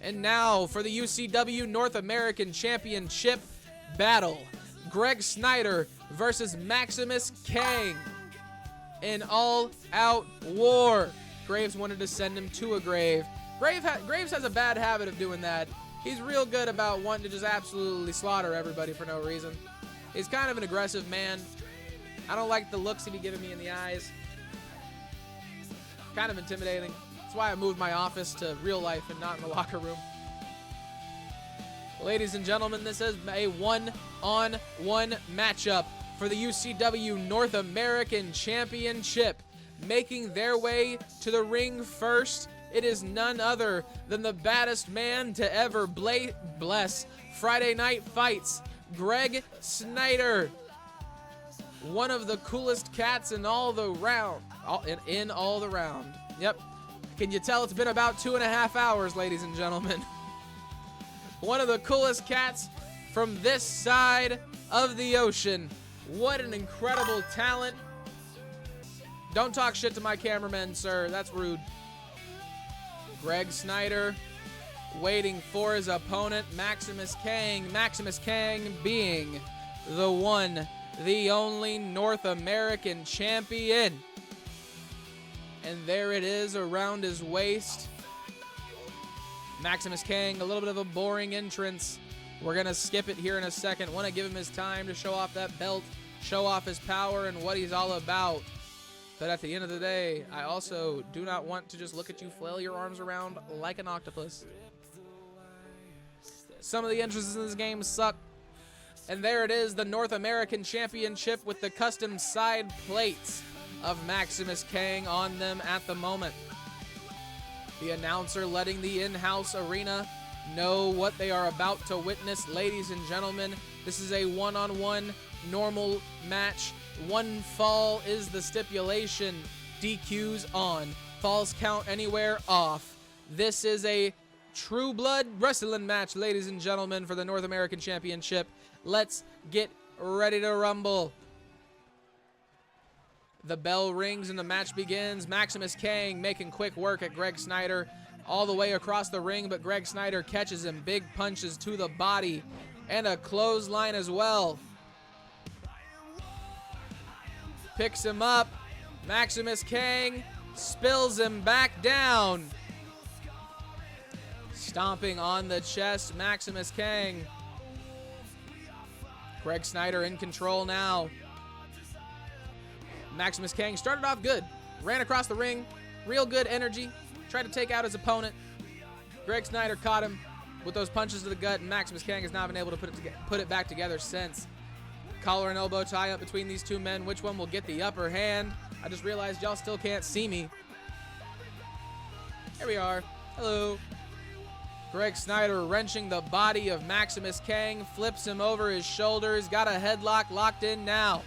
And now for the UCW North American Championship battle. Greg Snyder versus Maximus Kang. An all-out war. Graves wanted to send him to a grave. Graves has a bad habit of doing that. He's real good about wanting to just absolutely slaughter everybody for no reason. He's kind of an aggressive man. I don't like the looks he be giving me in the eyes. Kind of intimidating. That's why I moved my office to real life and not in the locker room. Ladies and gentlemen, this is a one-on-one matchup for the UCW North American Championship. Making their way to the ring first, it is none other than the baddest man to ever bless Friday Night Fights, Greg Snyder. One of the coolest cats in all the round. Yep. Can you tell it's been about 2.5 hours, ladies and gentlemen? One of the coolest cats from this side of the ocean. What an incredible talent. Don't talk shit to my cameraman, sir. That's rude. Greg Snyder waiting for his opponent, Maximus Kang. Maximus Kang being the one, the only North American champion. And there it is around his waist. Maximus Kang, a little bit of a boring entrance. We're going to skip it here in a second. Want to give him his time to show off that belt, show off his power and what he's all about. But at the end of the day, I also do not want to just look at you flail your arms around like an octopus. Some of the entrances in this game suck. And there it is, the North American Championship with the custom side plates of Maximus Kang on them at the moment. The announcer letting the in-house arena know what they are about to witness. Ladies and gentlemen, this is a one-on-one normal match. One fall is the stipulation. DQs on. Falls count anywhere off. This is a true blood wrestling match, ladies and gentlemen, for the North American Championship. Let's get ready to rumble. The bell rings and the match begins. Maximus Kang making quick work at Greg Snyder all the way across the ring, but Greg Snyder catches him. Big punches to the body and a clothesline as well. Picks him up. Maximus Kang spills him back down. Stomping on the chest, Maximus Kang. Greg Snyder in control now. Maximus Kang started off good. Ran across the ring. Real good energy. Tried to take out his opponent. Greg Snyder caught him with those punches to the gut, and Maximus Kang has not been able to put it back together since. Collar and elbow tie up between these two men. Which one will get the upper hand? I just realized y'all still can't see me. Here we are. Hello. Greg Snyder wrenching the body of Maximus Kang. Flips him over his shoulders. Got a headlock locked in now.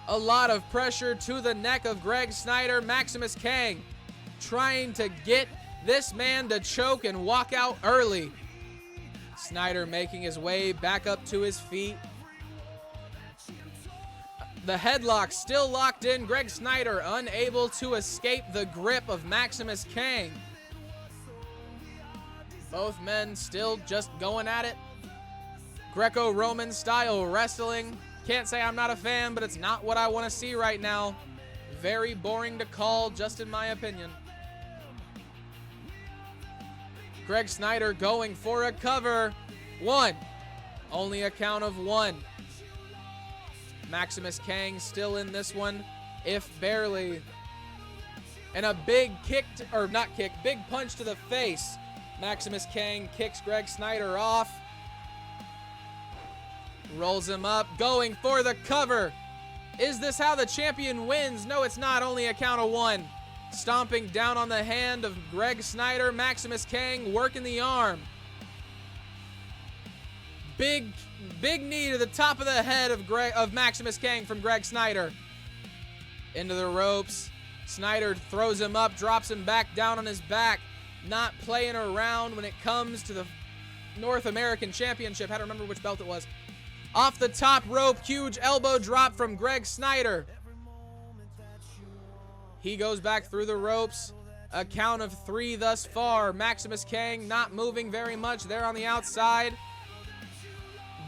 A lot of pressure to the neck of Greg Snyder. Maximus Kang trying to get this man to choke and walk out early. Snyder making his way back up to his feet. The headlock still locked in. Greg Snyder unable to escape the grip of Maximus Kang. Both men still just going at it. Greco-Roman style wrestling. Can't say I'm not a fan, but it's not what I want to see right now. Very boring to call, just in my opinion. Greg Snyder going for a cover. One. Only a count of one. Maximus Kang still in this one, if barely. And a big kick, big punch to the face. Maximus Kang kicks Greg Snyder off. Rolls him up, going for the cover. Is this how the champion wins? No, it's not. Only a count of one. Stomping down on the hand of Greg Snyder. Maximus Kang working the arm. Big knee to the top of the head of Maximus Kang from Greg Snyder. Into the ropes. Snyder throws him up, drops him back down on his back. Not playing around when it comes to the North American Championship. Had to remember which belt it was. Off the top rope, huge elbow drop from Greg Snyder. He goes back through the ropes. A count of 3 thus far. Maximus Kang not moving very much there on the outside.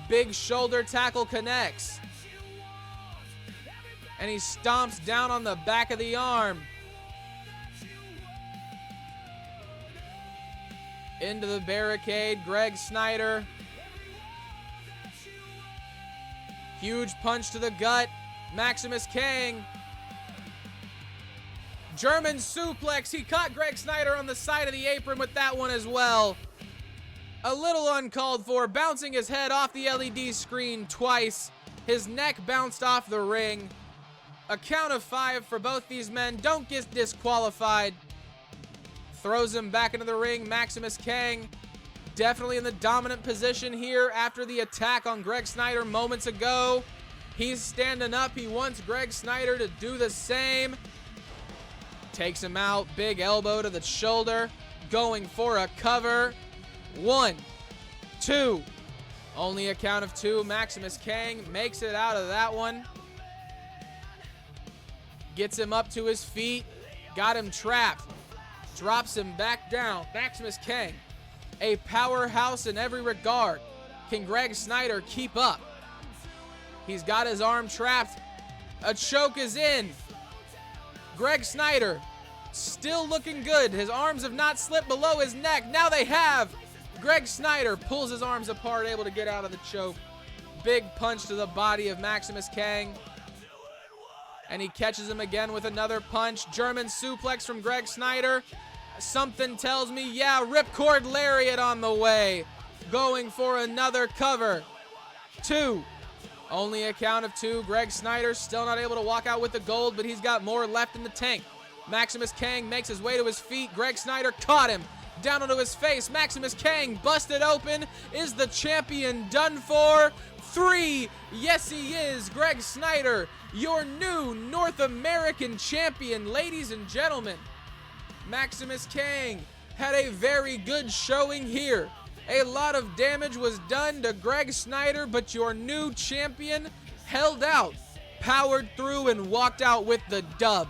Big shoulder tackle connects. And he stomps down on the back of the arm. Into the barricade, Greg Snyder. Huge punch to the gut. Maximus Kang. German suplex. He caught Greg Snyder on the side of the apron with that one as well. A little uncalled for, bouncing his head off the LED screen twice. His neck bounced off the ring. A count of 5 for both these men. Don't get disqualified. Throws him back into the ring. Maximus Kang definitely in the dominant position here after the attack on Greg Snyder moments ago. He's standing up. He wants Greg Snyder to do the same. Takes him out. Big elbow to the shoulder. Going for a cover. 1, 2. Only a count of 2. Maximus Kang makes it out of that one. Gets him up to his feet. Got him trapped. Drops him back down. Maximus Kang, a powerhouse in every regard. Can Greg Snyder keep up? He's got his arm trapped. A choke is in. Greg Snyder still looking good. His arms have not slipped below his neck. Now they have. Greg Snyder pulls his arms apart, able to get out of the choke. Big punch to the body of Maximus Kang. And he catches him again with another punch. German suplex from Greg Snyder. Something tells me, yeah, ripcord lariat on the way. Going for another cover. 2. Only a count of 2. Greg Snyder still not able to walk out with the gold, but he's got more left in the tank. Maximus Kang makes his way to his feet. Greg Snyder caught him. Down onto his face. Maximus Kang busted open. Is the champion done for? 3. Yes, he is. Greg Snyder, your new North American champion, ladies and gentlemen. Maximus Kang had a very good showing here. A lot of damage was done to Greg Snyder, but your new champion held out, powered through, and walked out with the dub.